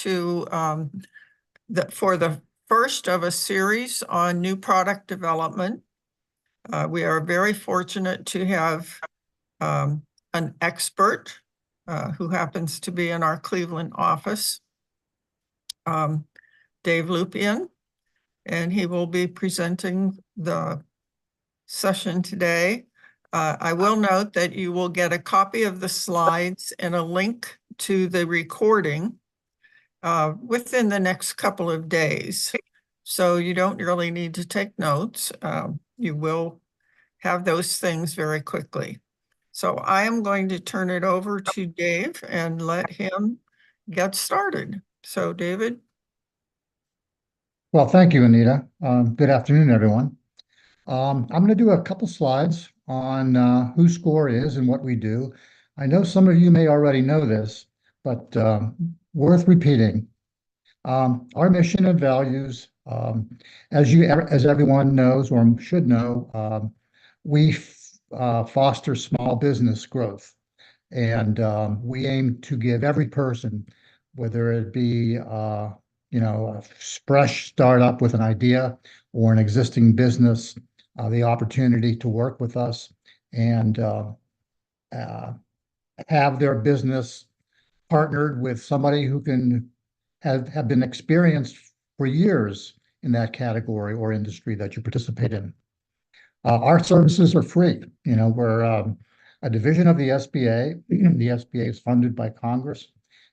to for the first of a series on new product development. We are very fortunate to have an expert who happens to be in our Cleveland office, Dave Lupian, and he will be presenting the session today. I will note that you will get a copy of the slides and a link to the recording within the next couple of days. So you don't really need to take notes. You will have those things very quickly. So I am going to turn it over to Dave and let him get started. So David. Well, thank you, Anita. Good afternoon, everyone. I'm going to do a couple slides on who SCORE is and what we do. I know some of you may already know this, but worth repeating. Our mission and values, as everyone knows or should know, we foster small business growth, and we aim to give every person, whether it be a fresh startup with an idea or an existing business, the opportunity to work with us and have their business partnered with somebody who can have been experienced for years in that category or industry that you participate in. Our services are free. We're a division of the SBA. The SBA is funded by Congress,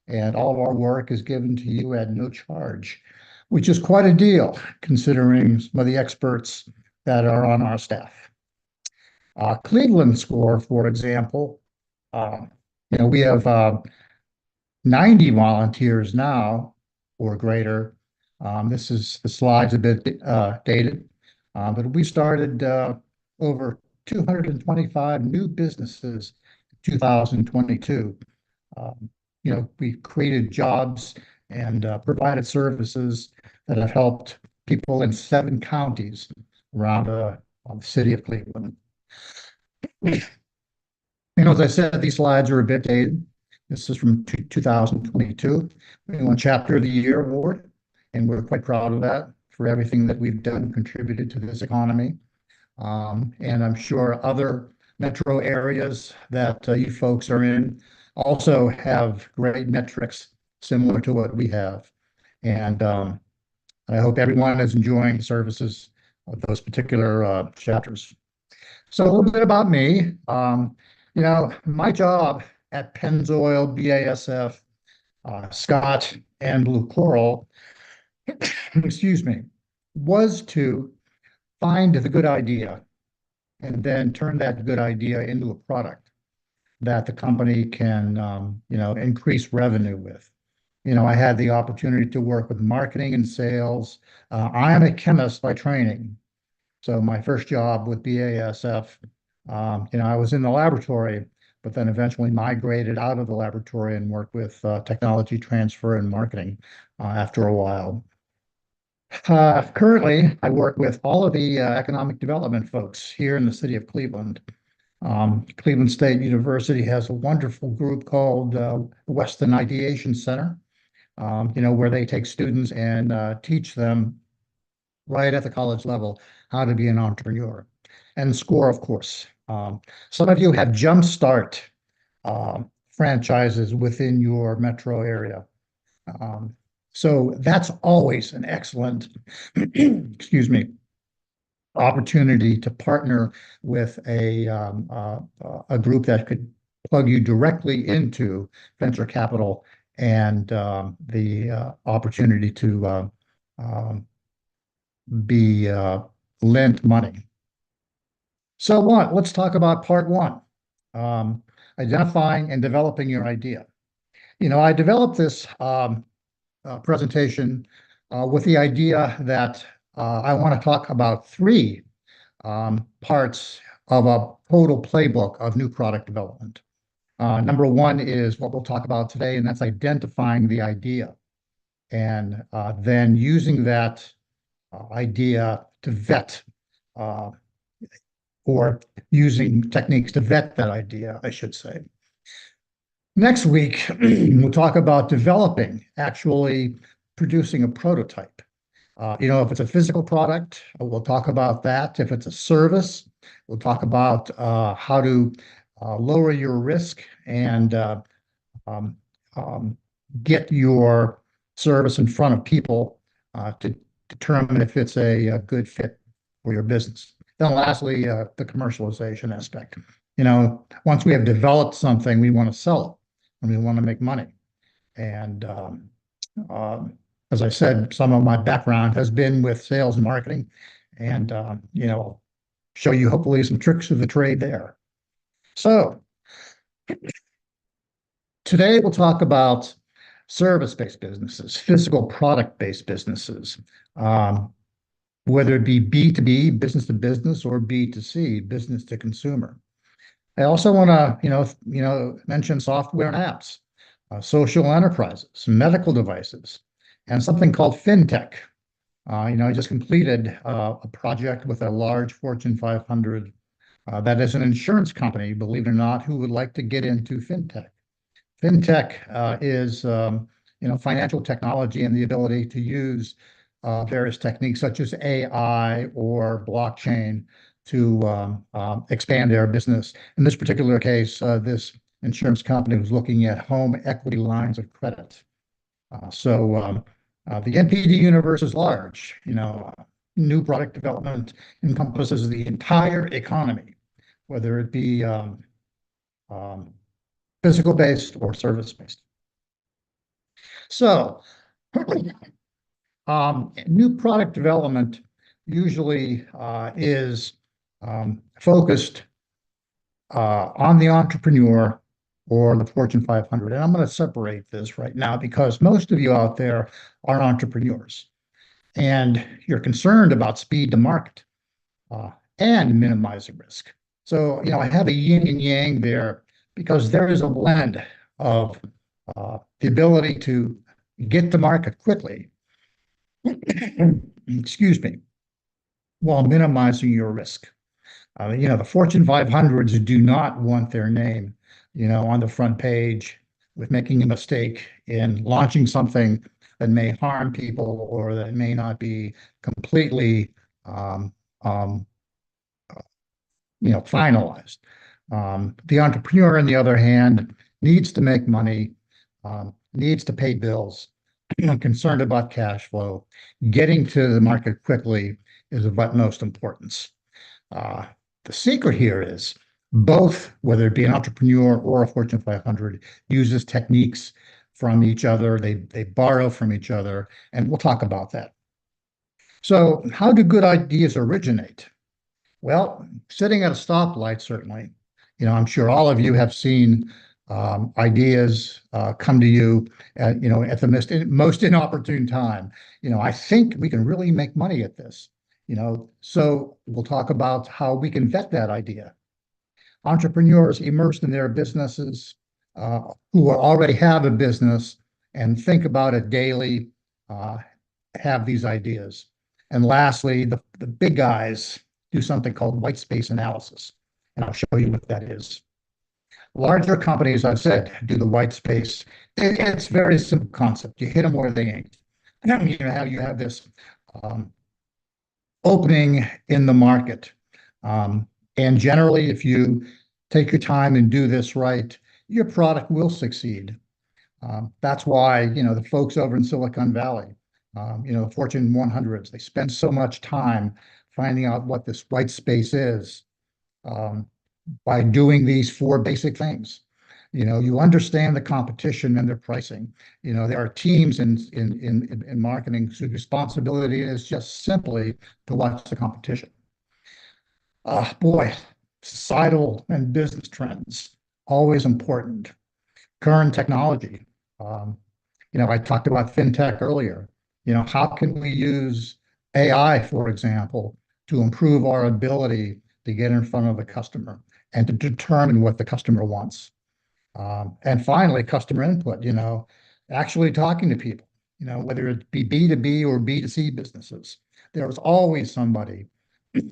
and all of our work is given to you at no charge, which is quite a deal considering some of the experts that are on our staff. Cleveland SCORE, for example, we have 90 volunteers now or greater. The slide's a bit dated, but we started over 225 new businesses in 2022. We created jobs and provided services that have helped people in 7 counties around the city of Cleveland. As I said, these slides are a bit dated. This is from 2022. We won Chapter of the Year award, and we're quite proud of that for everything that we've done and contributed to this economy. And I'm sure other metro areas that you folks are in also have great metrics similar to what we have. And I hope everyone is enjoying the services of those particular chapters. So a little bit about me. My job at Pennzoil, BASF, Scott, and Blue Coral, excuse me, was to find the good idea and then turn that good idea into a product that the company can, increase revenue with. I had the opportunity to work with marketing and sales. I am a chemist by training. So my first job with BASF, I was in the laboratory, but then eventually migrated out of the laboratory and worked with technology transfer and marketing after a while. Currently, I work with all of the economic development folks here in the city of Cleveland. Cleveland State University has a wonderful group called the Weston Ideation Center, where they take students and teach them right at the college level how to be an entrepreneur. And SCORE, of course. Some of you have jumpstart franchises within your metro area. So that's always an excellent, excuse me, opportunity to partner with a group that could plug you directly into venture capital and the opportunity to be lent money. So let's talk about part 1, identifying and developing your idea. I developed this presentation with the idea that I want to talk about 3 parts of a total playbook of new product development. Number 1 is what we'll talk about today, and that's identifying the idea, and then using that idea to vet, or using techniques to vet that idea, I should say. Next week, we'll talk about developing, actually producing a prototype. If it's a physical product, we'll talk about that. If it's a service, we'll talk about how to lower your risk and um, um, get your service in front of people to determine if it's a good fit for your business. Then lastly, the commercialization aspect. Once we have developed something, we want to sell it and we want to make money. And as I said, some of my background has been with sales and marketing, and show you hopefully some tricks of the trade there. So today we'll talk about service-based businesses, physical product-based businesses, um, whether it be B2B, business to business, or B2C, business to consumer. I also want to, mention software and apps, social enterprises, medical devices, and something called fintech. I just completed a project with a large Fortune 500 that is an insurance company, believe it or not, who would like to get into fintech. Fintech is financial technology and the ability to use various techniques such as AI or blockchain to expand their business. In this particular case, this insurance company was looking at home equity lines of credit. The NPD universe is large. New product development encompasses the entire economy, whether it be um, physical based or service based. So, new product development usually is focused on the entrepreneur or the Fortune 500. And I'm going to separate this right now because most of you out there are entrepreneurs and you're concerned about speed to market uh, and minimizing risk. So, I have a yin and yang there because there is a blend of the ability to get to market quickly, excuse me, while minimizing your risk. The Fortune 500s do not want their name, on the front page with making a mistake in launching something that may harm people or that may not be completely, um, um, finalized. The entrepreneur, on the other hand, needs to make money, needs to pay bills, concerned about cash flow. Getting to the market quickly is of utmost importance. Uh, the secret here is both, whether it be an entrepreneur or a Fortune 500, uses techniques from each other. They borrow from each other, and we'll talk about that. So, how do good ideas originate? Well, sitting at a stoplight, certainly. I'm sure all of you have seen ideas come to you at the most inopportune time. I think we can really make money at this. So we'll talk about how we can vet that idea. Entrepreneurs immersed in their businesses who already have a business and think about it daily uh, have these ideas. And lastly, the big guys do something called white space analysis. And I'll show you what that is. Larger companies, I've said, do the white space. It's a very simple concept. You hit them where they ain't. And you have this opening in the market. And generally, if you take your time and do this right, your product will succeed. That's why, the folks over in Silicon Valley, Fortune 100s, they spend so much time finding out what this white space is by doing these four basic things. You understand the competition and their pricing. There are teams in marketing whose responsibility is just simply to watch the competition. Boy, societal and business trends, always important. Current technology. I talked about fintech earlier. How can we use AI, for example, to improve our ability to get in front of the customer and to determine what the customer wants? And finally, customer input, actually talking to people, whether it be B2B or B2C businesses. There's always somebody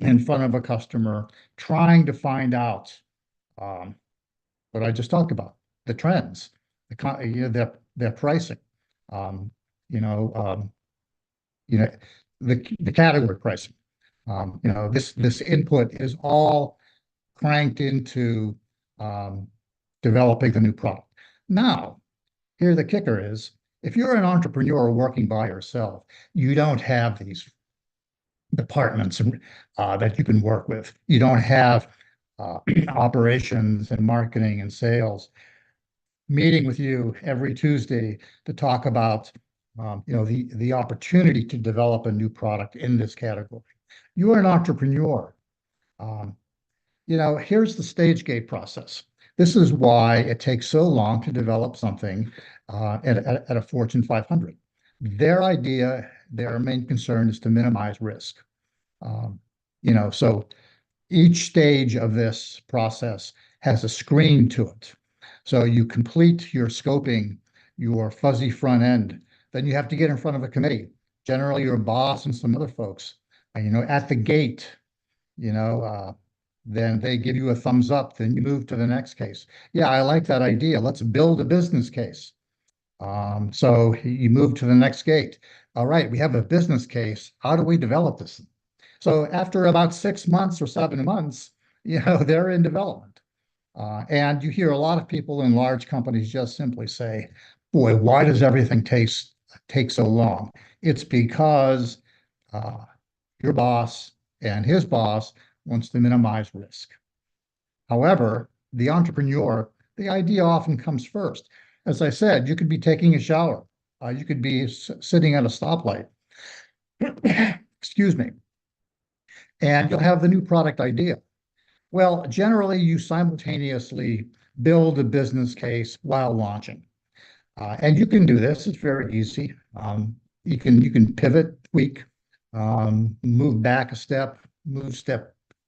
in front of a customer trying to find out what I just talked about, the trends, their pricing. Um, you know, um, the category pricing. This input is all cranked into developing the new product. Now, here the kicker is, if you're an entrepreneur working by yourself, you don't have these departments that you can work with. You don't have operations and marketing and sales meeting with you every Tuesday to talk about the opportunity to develop a new product in this category. You are an entrepreneur. Um, here's the stage gate process. This is why it takes so long to develop something at a Fortune 500. Their main concern is to minimize risk. So each stage of this process has a screen to it. So you complete your scoping, your fuzzy front end, then you have to get in front of a committee, generally your boss and some other folks, at the gate, then they give you a thumbs up, then you move to the next case. Yeah, I like that idea. Let's build a business case. So you move to the next gate. All right, we have a business case. How do we develop this? So after about 6 months or 7 months, they're in development. And you hear a lot of people in large companies just simply say, boy, why does everything take so long? It's because your boss and his boss wants to minimize risk. However, the entrepreneur, the idea often comes first. As I said, you could be taking a shower. You could be sitting at a stoplight. Excuse me. And you'll have the new product idea. Well, generally, you simultaneously build a business case while launching. And you can do this. It's very easy. You can pivot, tweak, move back a step, move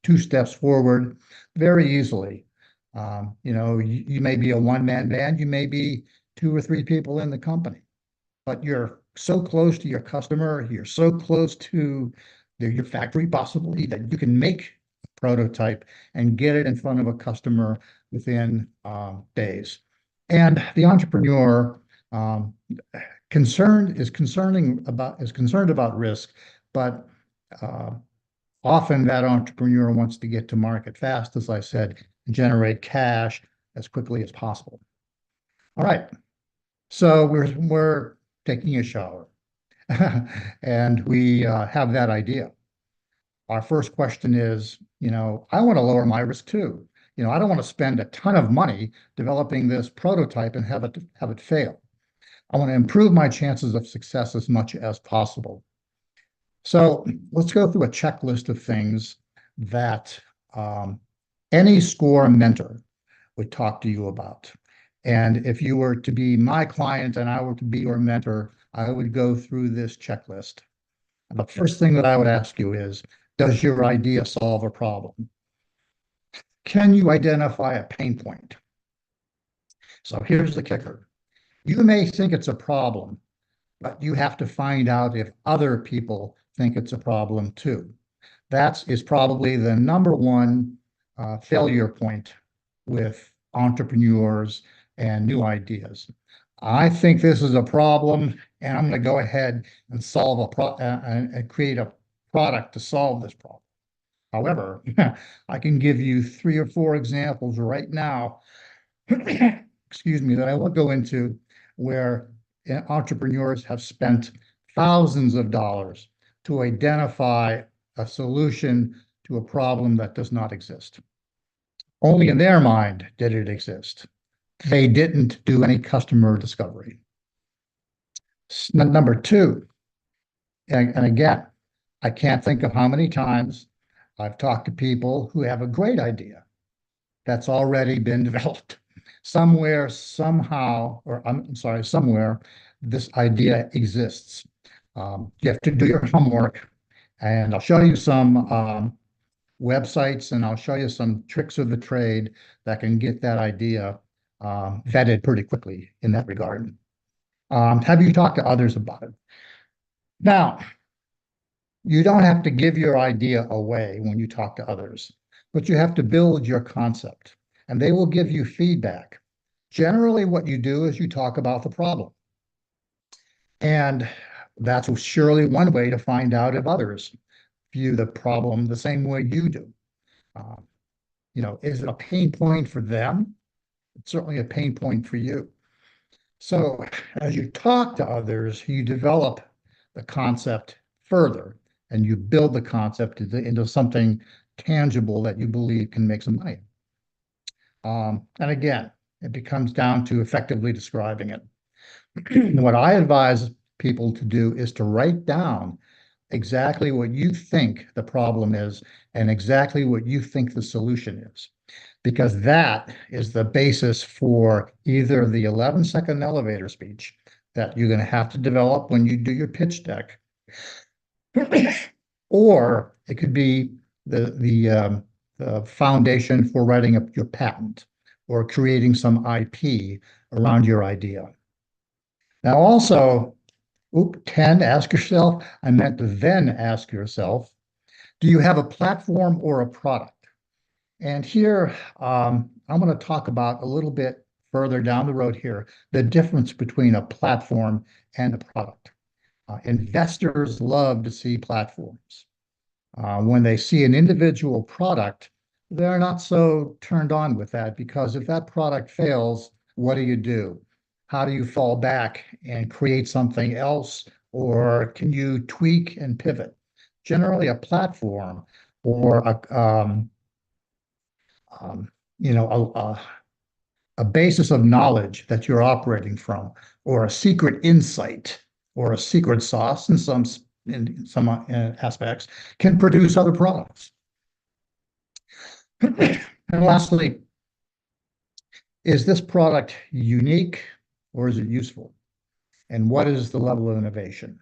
2 steps forward very easily. You may be a one-man band, you may be 2 or 3 people in the company, but you're so close to your customer, you're so close to your factory possibly that you can make a prototype and get it in front of a customer within days. And the entrepreneur is concerned about risk, but often that entrepreneur wants to get to market fast, as I said, and generate cash as quickly as possible. All right, so we're taking a shower, and we have that idea. Our first question is, I want to lower my risk too. I don't want to spend a ton of money developing this prototype and have it fail. I want to improve my chances of success as much as possible. So let's go through a checklist of things that any SCORE mentor would talk to you about. And if you were to be my client and I were to be your mentor, I would go through this checklist. And the first thing that I would ask you is, does your idea solve a problem? Can you identify a pain point? So here's the kicker. You may think it's a problem, but you have to find out if other people think it's a problem too. That is probably the number one failure point with entrepreneurs and new ideas. I think this is a problem, and I'm going to go ahead and and create a product to solve this problem. However, I can give you 3 or 4 examples right now, excuse me, that I won't go into, where entrepreneurs have spent thousands of dollars to identify a solution to a problem that does not exist. Only in their mind did it exist. They didn't do any customer discovery. Number 2, and again, I can't think of how many times I've talked to people who have a great idea that's already been developed. Somewhere, somehow, or I'm sorry, somewhere, this idea exists. You have to do your homework, and I'll show you some websites, and I'll show you some tricks of the trade that can get that idea vetted pretty quickly in that regard. Have you talked to others about it? Now, you don't have to give your idea away when you talk to others, but you have to build your concept, and they will give you feedback. Generally, what you do is you talk about the problem. And that's surely one way to find out if others view the problem the same way you do. Uh, is it a pain point for them? It's certainly a pain point for you. So as you talk to others, you develop the concept further and you build the concept into something tangible that you believe can make some money. And again, it becomes down to effectively describing it. What I advise people to do is to write down exactly what you think the problem is and exactly what you think the solution is, because that is the basis for either the 11-second elevator speech that you're going to have to develop when you do your pitch deck, or it could be the foundation for writing up your patent or creating some IP around your idea. Now, also, 10, ask yourself, I meant to then ask yourself, do you have a platform or a product? And here, I'm going to talk about a little bit further down the road here, the difference between a platform and a product. Investors love to see platforms. When they see an individual product, they're not so turned on with that, because if that product fails, what do? How do you fall back and create something else? Or can you tweak and pivot? Generally, a platform or um, you know, a basis of knowledge that you're operating from, or a secret insight, or a secret sauce in some aspects, can produce other products. And lastly, is this product unique or is it useful? And what is the level of innovation?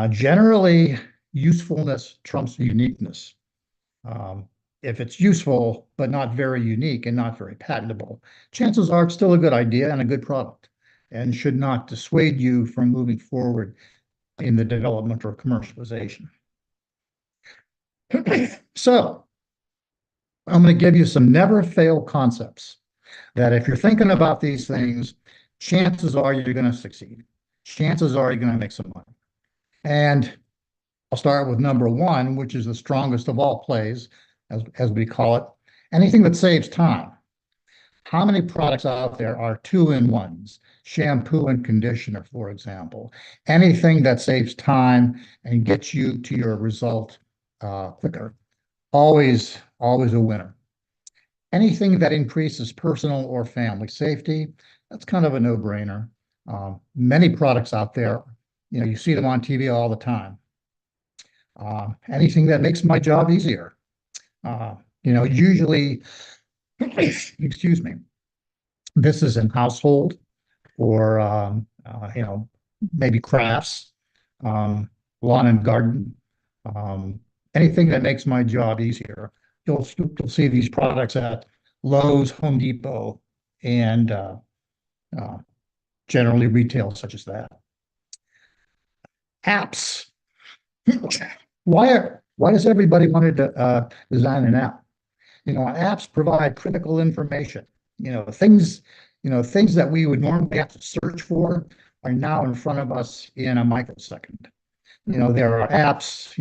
Generally, usefulness trumps uniqueness. Um, if it's useful, but not very unique and not very patentable, chances are it's still a good idea and a good product and should not dissuade you from moving forward in the development or commercialization. So I'm going to give you some never fail concepts that if you're thinking about these things, chances are you're going to succeed. Chances are you're going to make some money. And I'll start with number one, which is the strongest of all plays, as we call it. Anything that saves time. How many products out there are two-in-ones? Shampoo and conditioner, for example. Anything that saves time and gets you to your result quicker. Always a winner. Anything that increases personal or family safety, that's kind of a no-brainer. Many products out there, you see them on TV all the time. Anything that makes my job easier. Usually, excuse me, this is in household or, maybe crafts, lawn and garden, anything that makes my job easier. You'll see these products at Lowe's, Home Depot, and generally retail such as that. Apps. Why does everybody want to design an app? Apps provide critical information. Things that we would normally have to search for are now in front of us in a microsecond. There are apps,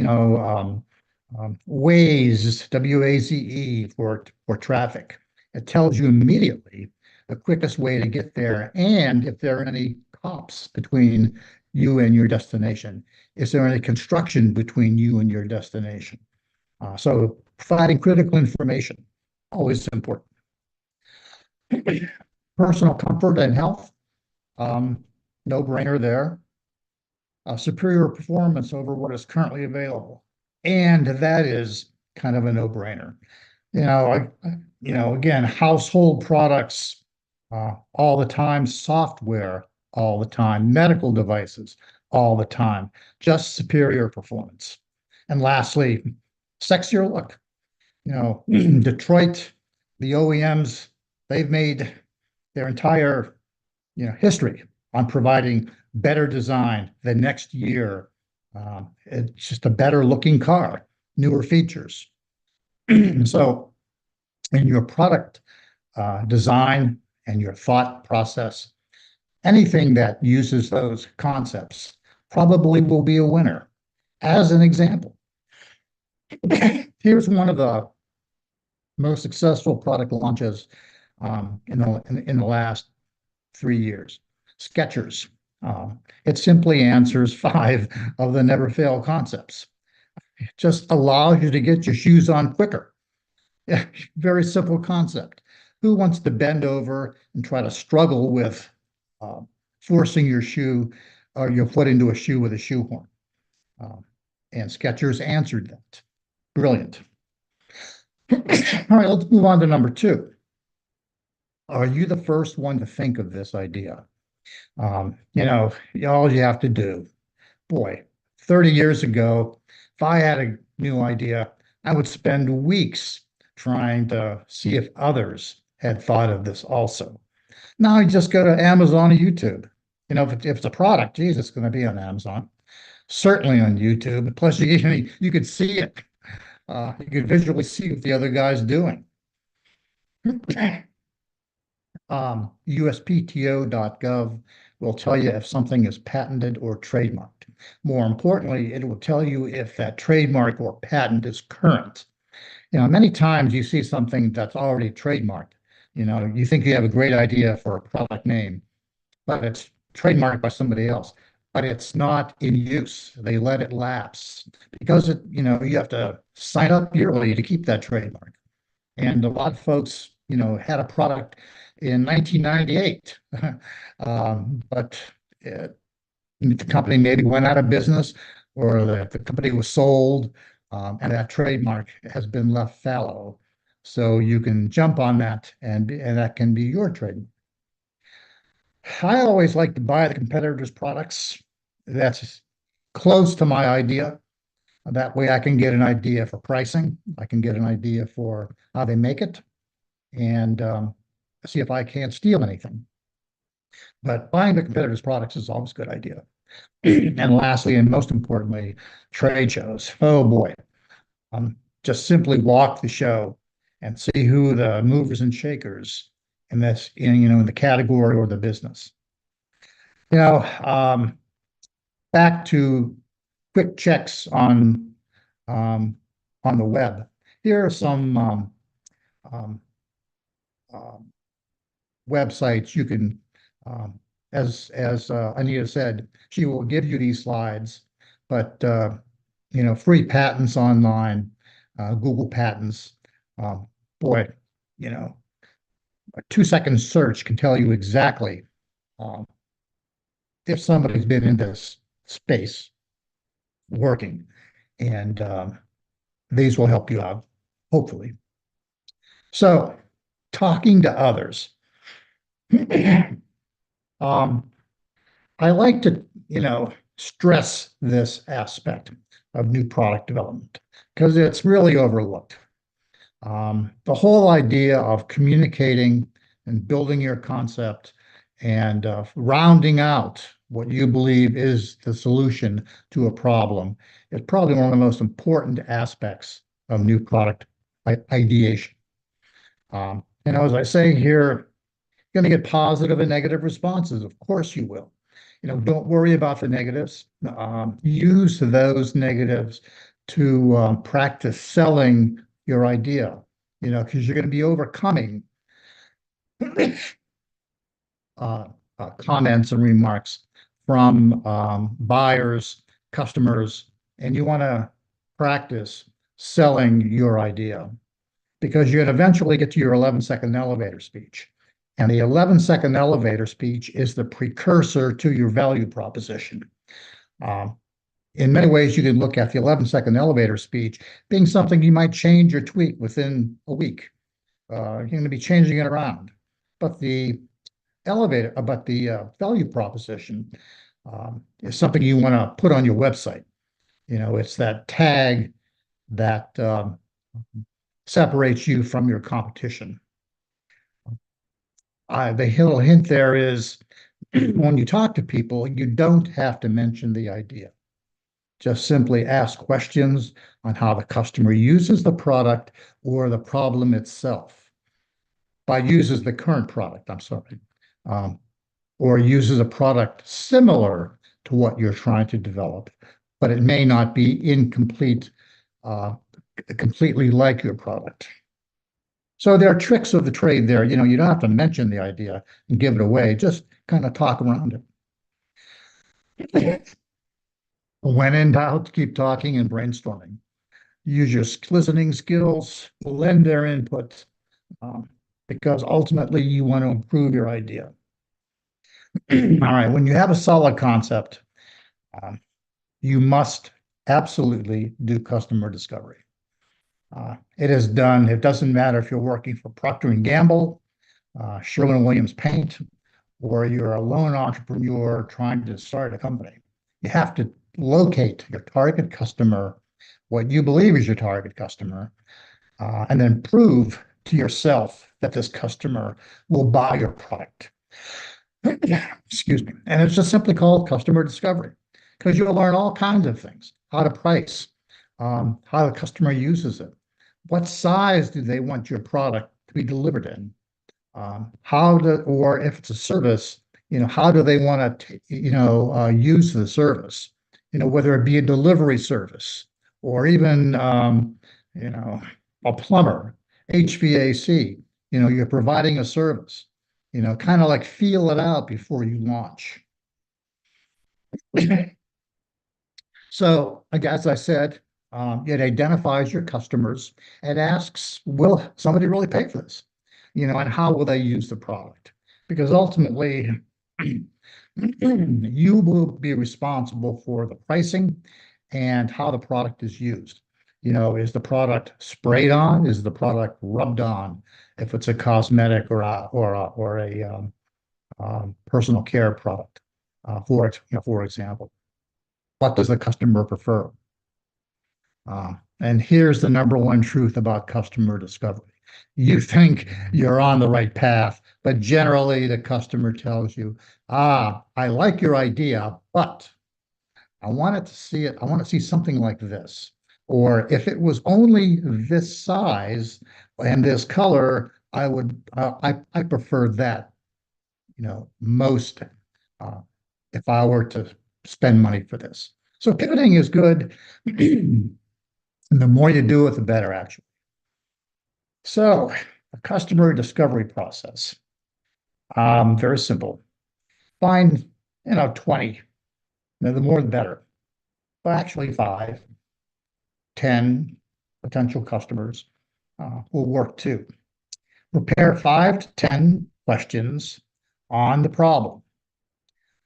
Waze, WAZE for traffic. It tells you immediately the quickest way to get there and if there are any cops between you and your destination. Is there any construction between you and your destination? So providing critical information, always important. Personal comfort and health, no brainer there. Superior performance over what is currently available. And that is kind of a no-brainer. Again, household products all the time, software all the time, medical devices all the time, just superior performance. And lastly, sexier look. Detroit, the OEMs, they've made their entire, history on providing better design the next year. It's just a better looking car, newer features. So in your product design and your thought process. Anything that uses those concepts probably will be a winner. As an example, here's one of the most successful product launches in the last 3 years. Skechers. It simply answers 5 of the never fail concepts. It just allows you to get your shoes on quicker. Yeah, very simple concept. Who wants to bend over and try to struggle with uh, forcing your shoe or your foot into a shoe with a shoehorn? Um, and Skechers answered that. Brilliant. All right, let's move on to number 2. Are you the first one to think of this idea? All you have to do, boy, 30 years ago, if I had a new idea, I would spend weeks trying to see if others had thought of this also. Now you just go to Amazon or YouTube. If it's a product, geez, it's going to be on Amazon, certainly on YouTube. Plus, you could see it. You could visually see what the other guy's doing. USPTO.gov will tell you if something is patented or trademarked. More importantly, it will tell you if that trademark or patent is current. Many times you see something that's already trademarked. You think you have a great idea for a product name, but it's trademarked by somebody else, but it's not in use. They let it lapse because you have to sign up yearly to keep that trademark. And a lot of folks, had a product in 1998, but the company maybe went out of business or the company was sold, and that trademark has been left fallow. So you can jump on that and that can be your trademark. I always like to buy the competitors' products that's close to my idea. That way I can get an idea for pricing. I can get an idea for how they make it and see if I can't steal anything. But buying the competitors' products is always a good idea. And lastly, and most importantly, trade shows. Oh boy. Just simply walk the show and see who the movers and shakers in the category or the business. Back to quick checks on the web. Here are some um, websites you can, as Anita said, she will give you these slides, but free patents online, Google Patents. Boy, a 2-second search can tell you exactly um, if somebody's been in this space working, and these will help you out, hopefully. So, talking to others. I like to, stress this aspect of new product development because it's really overlooked. The whole idea of communicating and building your concept and rounding out what you believe is the solution to a problem is probably one of the most important aspects of new product ideation. As I say here, you're going to get positive and negative responses. Of course you will. Don't worry about the negatives. Use those negatives to practice selling your idea, because you're going to be overcoming comments and remarks from buyers, customers, and you want to practice selling your idea because you're going to eventually get to your 11-second elevator speech. And the 11-second elevator speech is the precursor to your value proposition. In many ways, you can look at the 11-second elevator speech being something you might change or tweak within a week. You're going to be changing it around. But the value proposition is something you want to put on your website. It's that tag that separates you from your competition. The little hint there is when you talk to people, you don't have to mention the idea. Just simply ask questions on how the customer uses the product or the problem itself. by uses the current product, I'm sorry, um, or uses a product similar to what you're trying to develop, but it may not be incomplete, uh, completely like your product. So there are tricks of the trade there. You know, you don't have to mention the idea and give it away, just kind of talk around it. When in doubt, keep talking and brainstorming. Use your listening skills, lend their input, um, because ultimately you want to improve your idea. All right, when you have a solid concept, um, you must absolutely do customer discovery. It is done. It doesn't matter if you're working for Procter and Gamble, Sherwin-Williams Paint, or you're a lone entrepreneur trying to start a company. You have to locate your target customer, what you believe is your target customer, and then prove to yourself that this customer will buy your product. Excuse me. And it's just simply called customer discovery because you'll learn all kinds of things, how to price, how the customer uses it, what size do they want your product to be delivered in, or if it's a service, how do they want to, use the service, whether it be a delivery service or even, a plumber, HVAC, you're providing a service, kind of like feel it out before you launch. So, as I said, it identifies your customers and asks, will somebody really pay for this? And how will they use the product? Because ultimately, you will be responsible for the pricing and how the product is used. Is the product sprayed on? Is the product rubbed on? If it's a cosmetic or a personal care product, for example, what does the customer prefer? And here's the number one truth about customer discovery. You think you're on the right path, but generally the customer tells you, I like your idea, but I wanted to see it. I want to see something like this. Or if it was only this size and this color, I prefer that, most uh, if I were to spend money for this. So pivoting is good. And the more you do it, the better, actually. So, a customer discovery process. Very simple. Find, 20. Now, the more the better. But actually, 5, 10 potential customers will work too. Prepare 5 to 10 questions on the problem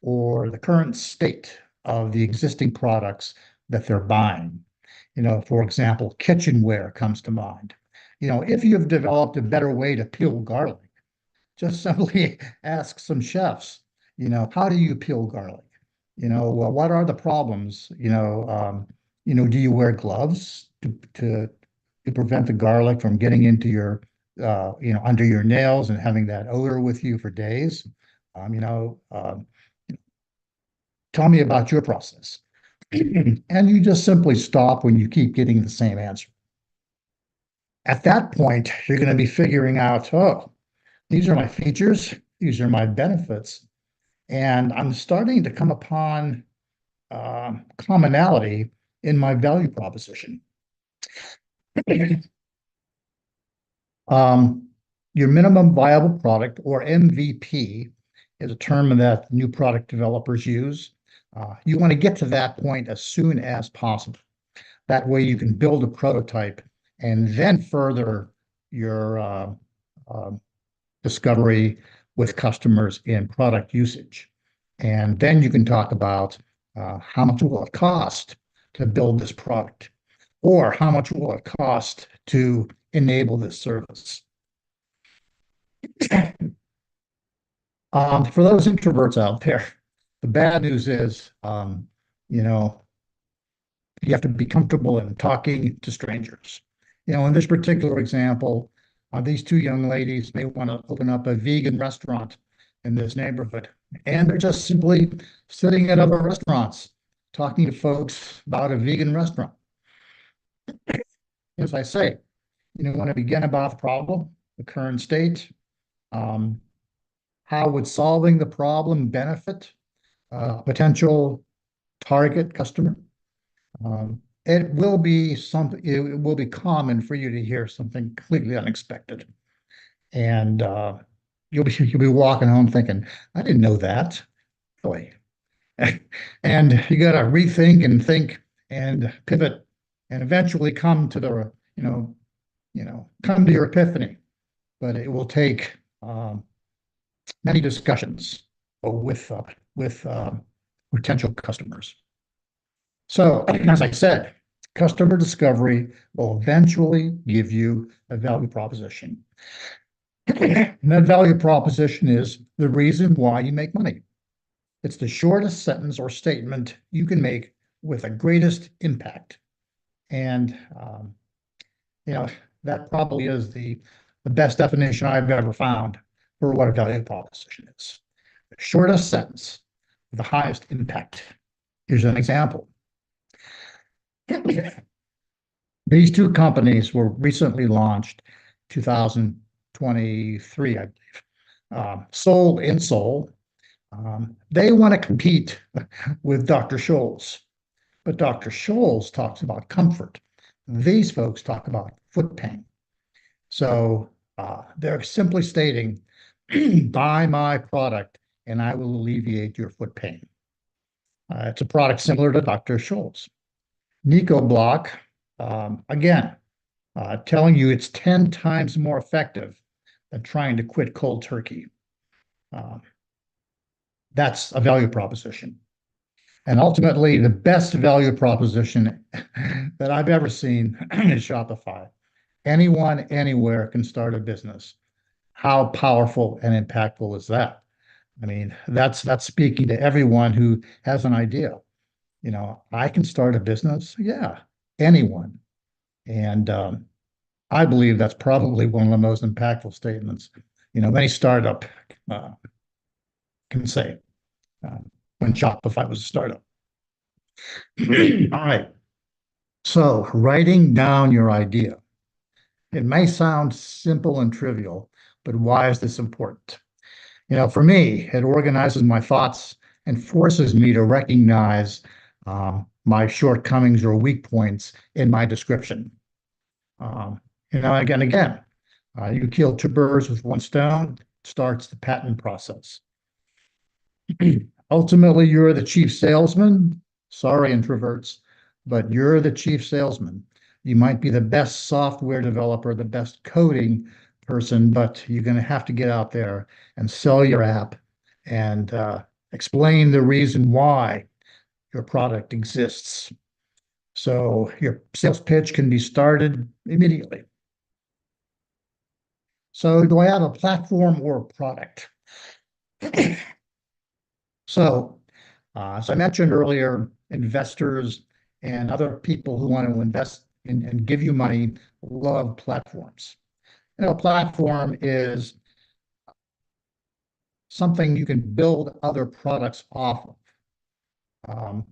or the current state of the existing products that they're buying. For example, kitchenware comes to mind. If you've developed a better way to peel garlic, just simply ask some chefs, how do you peel garlic? Well, what are the problems? Do you wear gloves to prevent the garlic from getting into your, under your nails and having that odor with you for days? Tell me about your process. And you just simply stop when you keep getting the same answer. At that point, you're going to be figuring out, these are my features, these are my benefits, and I'm starting to come upon commonality in my value proposition. Um, your minimum viable product, or MVP, is a term that new product developers use. You want to get to that point as soon as possible. That way you can build a prototype and then further your discovery with customers in product usage. And then you can talk about how much will it cost to build this product, or how much will it cost to enable this service. For those introverts out there, the bad news is, you know, you have to be comfortable in talking to strangers. In this particular example, these two young ladies may want to open up a vegan restaurant in this neighborhood, and they're just simply sitting at other restaurants, talking to folks about a vegan restaurant. As I say, want to begin about the problem, the current state, Um, how would solving the problem benefit a potential target customer? It will be something, it will be common for you to hear something completely unexpected. And you'll be walking home thinking, I didn't know that. Boy. And you got to rethink and think and pivot and eventually come to the, come to your epiphany. But it will take many discussions with potential customers. So, as I said, customer discovery will eventually give you a value proposition. And that value proposition is the reason why you make money. It's the shortest sentence or statement you can make with the greatest impact. And, you know, that probably is the best definition I've ever found for what a value proposition is. The shortest sentence with the highest impact. Here's an example. These two companies were recently launched 2023, I believe. Soul Insole. They want to compete with Dr. Scholl's, but Dr. Scholl's talks about comfort. These folks talk about foot pain. So they're simply stating, buy my product and I will alleviate your foot pain. It's a product similar to Dr. Scholl's. Nico Block, again, telling you it's 10 times more effective than trying to quit cold turkey. That's a value proposition. And ultimately, the best value proposition that I've ever seen is Shopify. Anyone, anywhere can start a business. How powerful and impactful is that? I mean, that's speaking to everyone who has an idea. I can start a business. Yeah, anyone. And I believe that's probably one of the most impactful statements, any startup can say when Shopify was a startup. All right. So writing down your idea. It may sound simple and trivial, but why is this important? For me, it organizes my thoughts and forces me to recognize my shortcomings or weak points in my description. Again, you kill two birds with one stone, starts the patent process. Ultimately, you're the chief salesman. Sorry, introverts, but you're the chief salesman. You might be the best software developer, the best coding person, but you're going to have to get out there and sell your app and explain the reason why your product exists. So your sales pitch can be started immediately. So do I have a platform or a product? So, as I mentioned earlier, investors and other people who want to invest in and give you money love platforms. A platform is something you can build other products off of.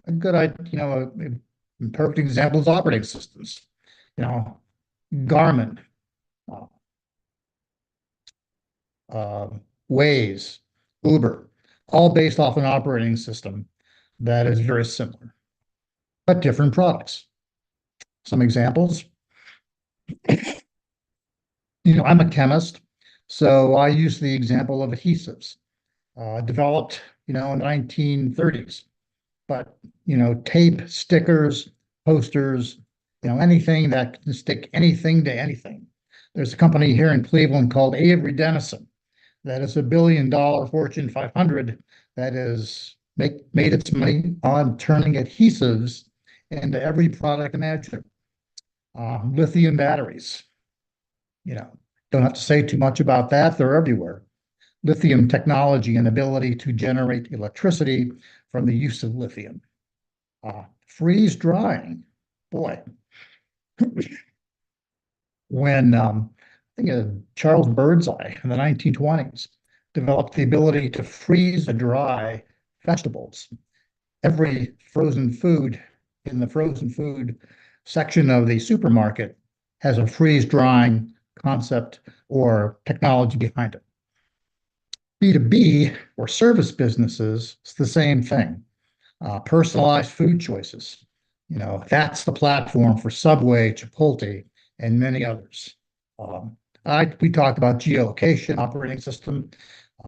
A good, a perfect example is operating systems. Garmin, uh, uh, Waze, Uber, all based off an operating system that is very similar, but different products. Some examples. I'm a chemist, so I use the example of adhesives, developed, in the 1930s. But, tape, stickers, posters, anything that can stick anything to anything. There's a company here in Cleveland called Avery Dennison that is $1 billion Fortune 500 that is made its money on turning adhesives into every product imaginable. Lithium batteries, don't have to say too much about that. They're everywhere. Lithium technology and ability to generate electricity from the use of lithium. Freeze drying, boy. When I think Charles Birdseye in the 1920s developed the ability to freeze and dry vegetables. Every frozen food in the frozen food section of the supermarket has a freeze drying concept or technology behind it. B2B or service businesses, it's the same thing. Personalized food choices. That's the platform for Subway, Chipotle, and many others. Um, we talked about geolocation operating system.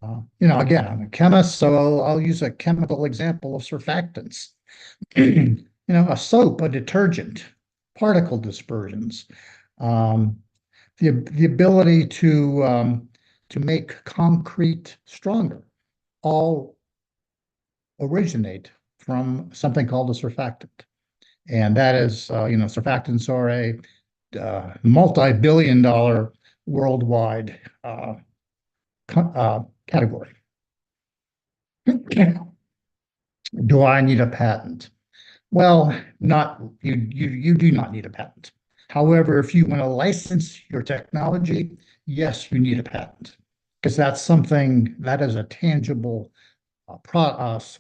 Again, I'm a chemist, so I'll use a chemical example of surfactants. A soap, a detergent, particle dispersions, um, the ability to make concrete stronger, all originate from something called a surfactant. And that is, surfactants are a multi-billion dollar worldwide category. Do I need a patent? Well, not you do not need a patent. However, if you want to license your technology, yes, you need a patent because that's something that is a tangible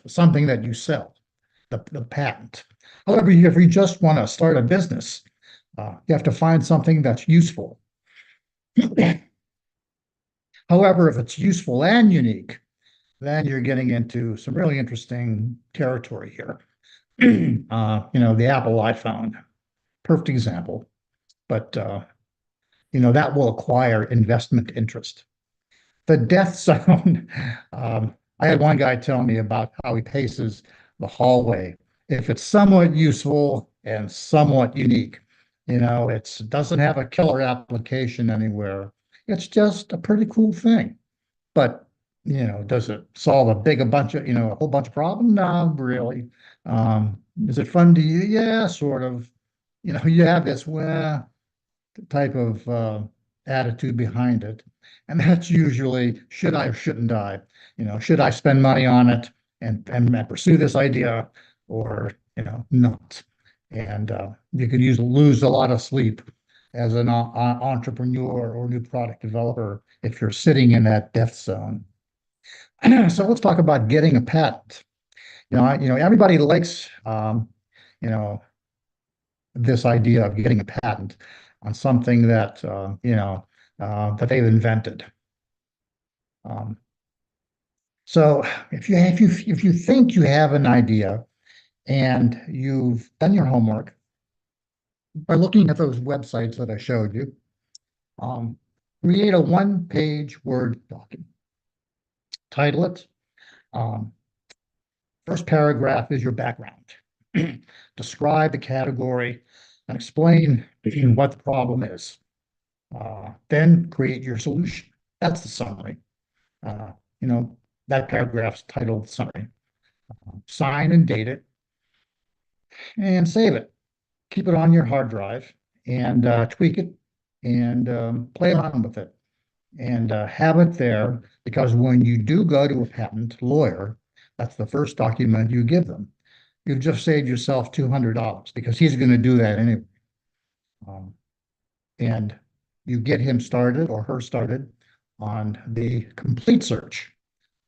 something that you sell, the patent. However, if you just want to start a business, you have to find something that's useful. However, if it's useful and unique, then you're getting into some really interesting territory here. The Apple iPhone, perfect example, but that will acquire investment interest. The death zone. I had one guy tell me about how he paces the hallway. If it's somewhat useful and somewhat unique, it doesn't have a killer application anywhere. It's just a pretty cool thing. But, does it solve a whole bunch of problems? No, really. Is it fun to you? Yeah, sort of. You have this, well, type of attitude behind it. And that's usually, should I or shouldn't I? Should I spend money on it and pursue this idea or, not? And you could lose a lot of sleep as an entrepreneur or new product developer if you're sitting in that death zone. So let's talk about getting a patent. Everybody likes, you know, this idea of getting a patent on something that they've invented. Um, so if you think you have an idea and you've done your homework by looking at those websites that I showed you, um, create a one-page Word document. Title it. Um, First paragraph is your background. Describe the category and explain what the problem is. Then create your solution. That's the summary. Uh, you know, that paragraph's titled summary. Sign and date it and save it. Keep it on your hard drive and tweak it and play around with it and have it there because when you do go to a patent lawyer, that's the first document you give them. You've just saved yourself $200 because he's going to do that anyway. And you get him started or her started on the complete search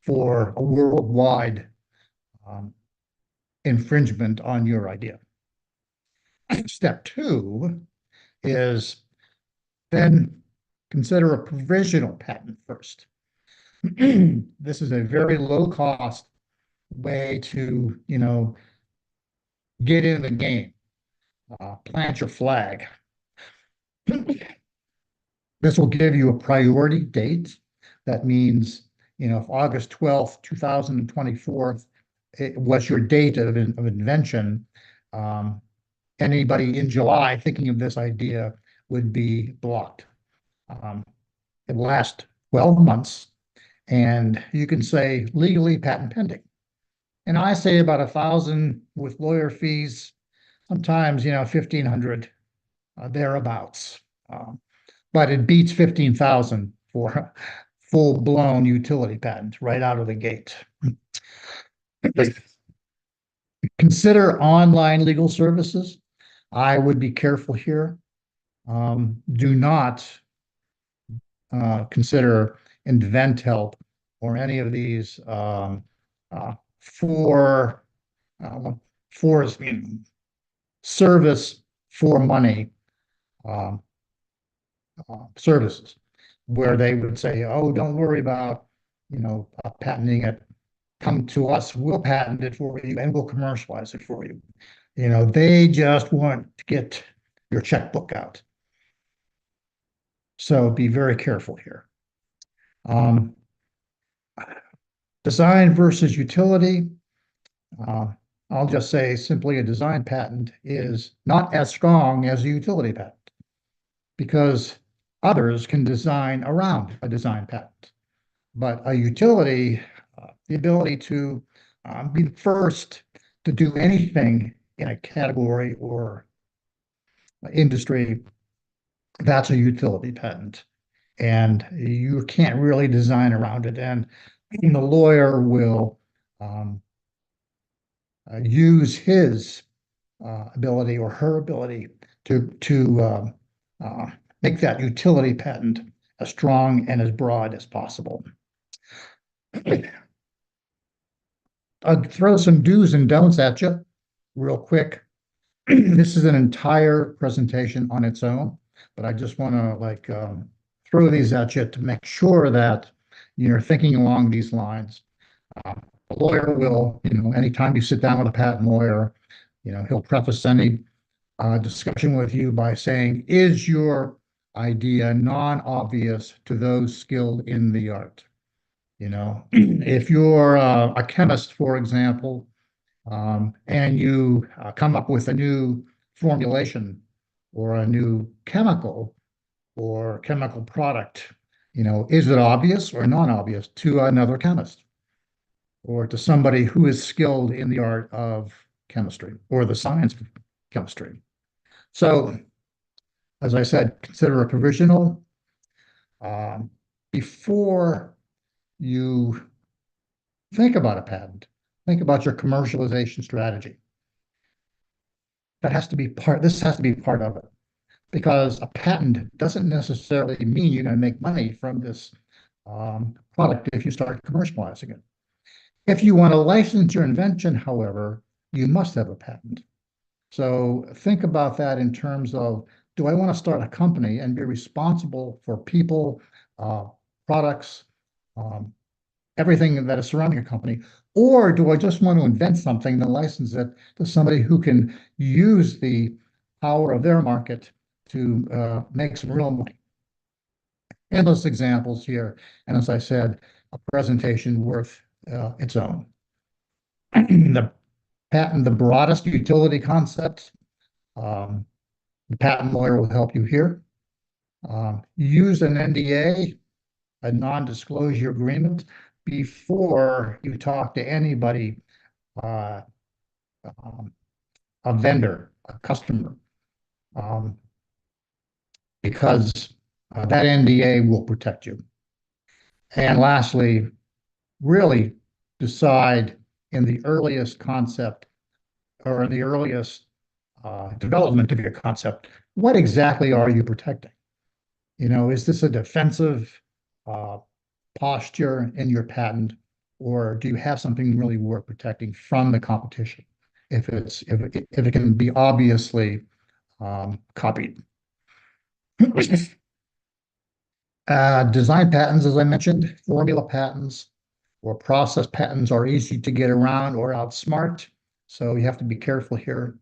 for a worldwide infringement on your idea. Step two is then consider a provisional patent first. This is a very low cost way to, get in the game, plant your flag. This will give you a priority date. That means, if August 12th, 2024, it was your date of invention, anybody in July thinking of this idea would be blocked. It lasts 12 months, and you can say legally patent pending. And I say about 1,000 with lawyer fees, sometimes, 1,500 thereabouts. But it beats 15,000 for a full-blown utility patent right out of the gate. Consider online legal services. I would be careful here. Do not consider InventHelp or any of these for service for money services, where they would say, "Oh, don't worry about, patenting it. Come to us, we'll patent it for you, and we'll commercialize it for you." They just want to get your checkbook out. So be very careful here. Um, Design versus utility. Uh, I'll just say simply a design patent is not as strong as a utility patent because others can design around a design patent. But a utility, the ability to be the first to do anything in a category or industry, that's a utility patent. And you can't really design around it. And the lawyer will um, use his ability or her ability to uh, make that utility patent as strong and as broad as possible. I'll throw some do's and don'ts at you real quick. This is an entire presentation on its own, but I just want to throw these at you to make sure that you're thinking along these lines. A lawyer will, anytime you sit down with a patent lawyer, he'll preface any discussion with you by saying, is your idea non-obvious to those skilled in the art? If you're a chemist, for example, and you come up with a new formulation or a new chemical or chemical product, is it obvious or non-obvious to another chemist or to somebody who is skilled in the art of chemistry or the science of chemistry? So, as I said, consider a provisional. Um, Before you think about a patent, think about your commercialization strategy. This has to be part of it, because a patent doesn't necessarily mean you're going to make money from this product if you start commercializing it. If you want to license your invention, however, you must have a patent. So think about that in terms of, do I want to start a company and be responsible for people, uh, products, um, everything that is surrounding a company? Or do I just want to invent something and license it to somebody who can use the power of their market to make some real money? Endless examples here. And as I said, a presentation worth its own. The patent, the broadest utility concept, um, the patent lawyer will help you here. Use an NDA, a non-disclosure agreement, before you talk to anybody, uh, um, a vendor, a customer, um, because that NDA will protect you. And lastly, really decide in the earliest concept or in the earliest development of your concept, what exactly are you protecting? Is this a defensive uh, posture in your patent, or do you have something really worth protecting from the competition if it can be obviously copied? Design patents, as I mentioned, formula patents or process patents are easy to get around or outsmart, so you have to be careful here.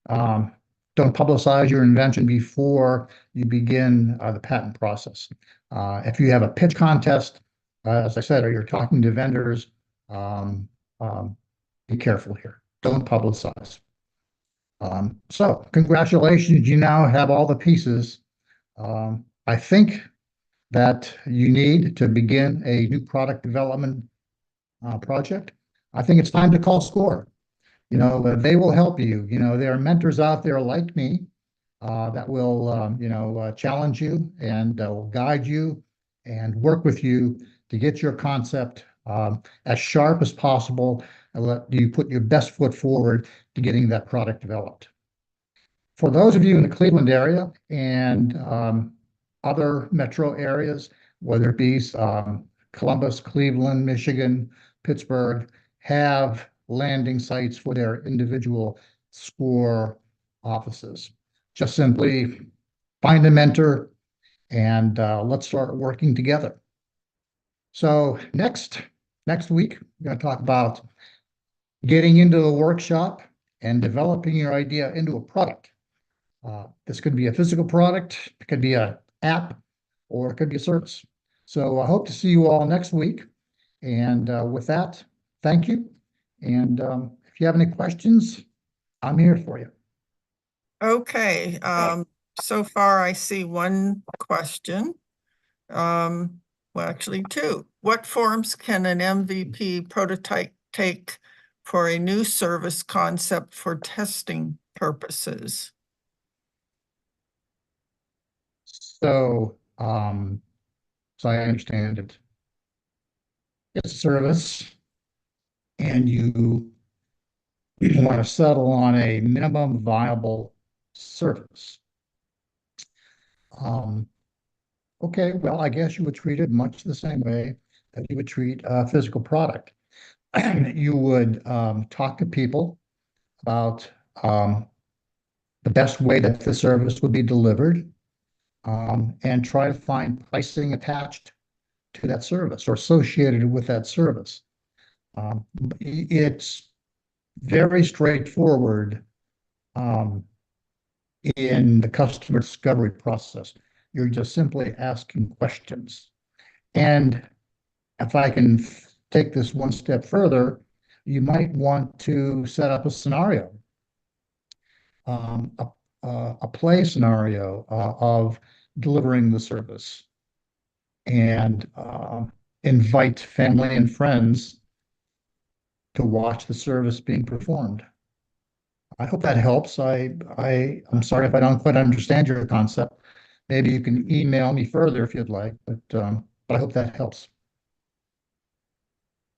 Um, don't publicize your invention before you begin the patent process. If you have a pitch contest, as I said, or you're talking to vendors, um, um, be careful here. Don't publicize. So congratulations, you now have all the pieces I think that you need to begin a new product development project. I think it's time to call score. They will help you. There are mentors out there like me that will, challenge you and will guide you and work with you to get your concept as sharp as possible and let you put your best foot forward to getting that product developed. For those of you in the Cleveland area and other metro areas, whether it be Columbus, Cleveland, Michigan, Pittsburgh, have landing sites for their individual SCORE offices. Just simply find a mentor, and let's start working together. So next week, we're going to talk about getting into the workshop and developing your idea into a product. This could be a physical product, it could be an app, or it could be a service. So I hope to see you all next week. And with that, thank you. And if you have any questions, I'm here for you. Okay, so far I see one question. Well, actually two. What forms can an MVP prototype take for a new service concept for testing purposes? So I understand it. It's a service, and you want to settle on a minimum viable service. Um, okay, well, I guess you would treat it much the same way that you would treat a physical product. You would talk to people about the best way that the service would be delivered, and try to find pricing attached to that service or associated with that service. It's very straightforward in the customer discovery process. You're just simply asking questions. And if I can take this one step further, you might want to set up a scenario, um, a, a play scenario of delivering the service, and invite family and friends to watch the service being performed. I hope that helps. I'm sorry if I don't quite understand your concept. Maybe you can email me further if you'd like, but I hope that helps.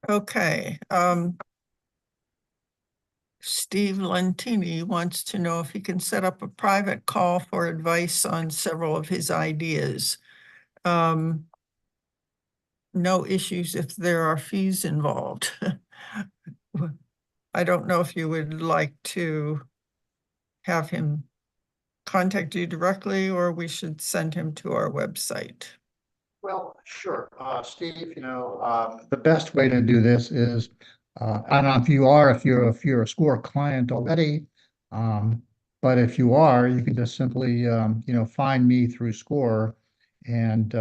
Okay, Steve Lentini wants to know if he can set up a private call for advice on several of his ideas. No issues if there are fees involved. I don't know if you would like to have him contact you directly, or we should send him to our website. Well, sure. Steve, the best way to do this is, I don't know if you are, if you're a SCORE client already, um, but if you are, you can just simply, find me through SCORE, and,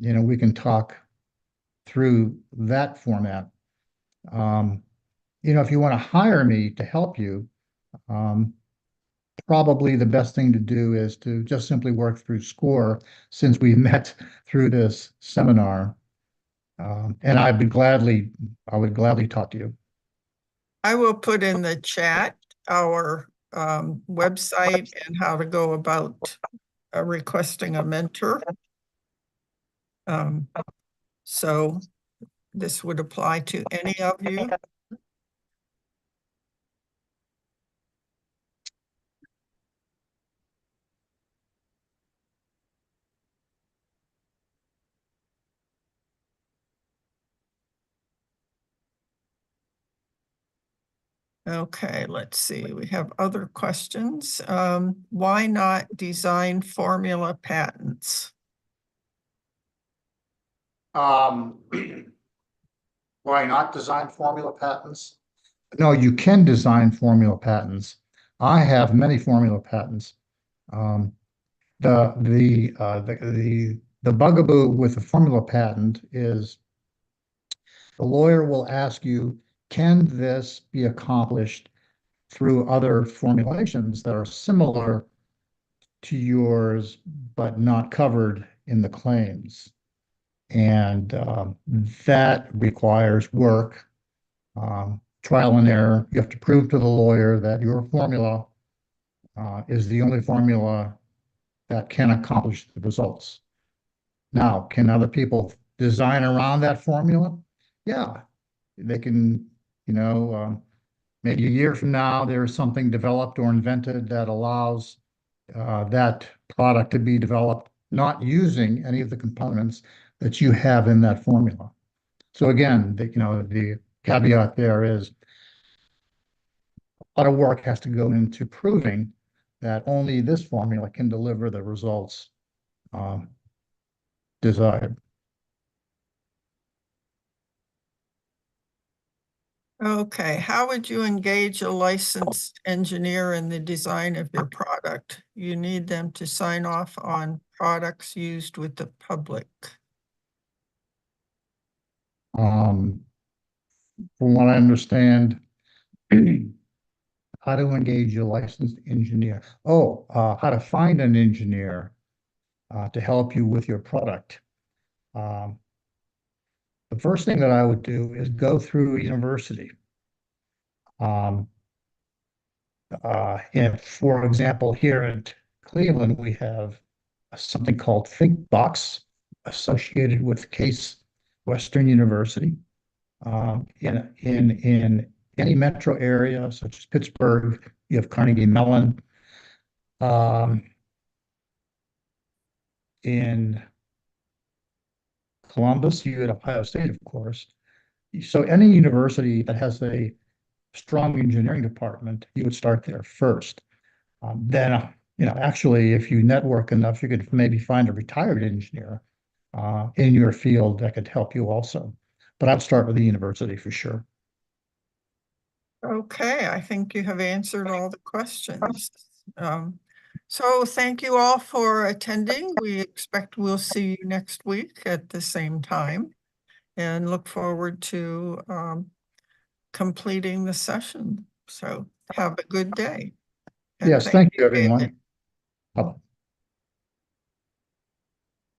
we can talk through that format. Um, if you want to hire me to help you, um, probably the best thing to do is to just simply work through SCORE, since we met through this seminar. And I would gladly talk to you. I will put in the chat our website and how to go about requesting a mentor. So this would apply to any of you. Okay, let's see. We have other questions. Why not design formula patents? Um, why not design formula patents? No, you can design formula patents. I have many formula patents. Um, the bugaboo with the formula patent is the lawyer will ask you, can this be accomplished through other formulations that are similar to yours, but not covered in the claims? And that requires work, trial and error. You have to prove to the lawyer that your formula is the only formula that can accomplish the results. Now, can other people design around that formula? Yeah, they can, maybe a year from now, there's something developed or invented that allows that product to be developed, not using any of the components that you have in that formula. So again, the caveat there is a lot of work has to go into proving that only this formula can deliver the results desired. Okay, how would you engage a licensed engineer in the design of your product? You need them to sign off on products used with the public. From what I understand, how to engage a licensed engineer. Oh, how to find an engineer to help you with your product. Um, the first thing that I would do is go through a university. Um, and for example, here at Cleveland, we have something called ThinkBox associated with Case Western University. In any metro area such as Pittsburgh, you have Carnegie Mellon. Um, in Columbus, you had Ohio State, of course. So any university that has a strong engineering department, you would start there first. Then, actually, if you network enough, you could maybe find a retired engineer in your field that could help you also. But I'd start with the university for sure. Okay, I think you have answered all the questions. So thank you all for attending. We expect we'll see you next week at the same time and look forward to completing the session. So have a good day. And Yes, thank you, David. everyone. Bye.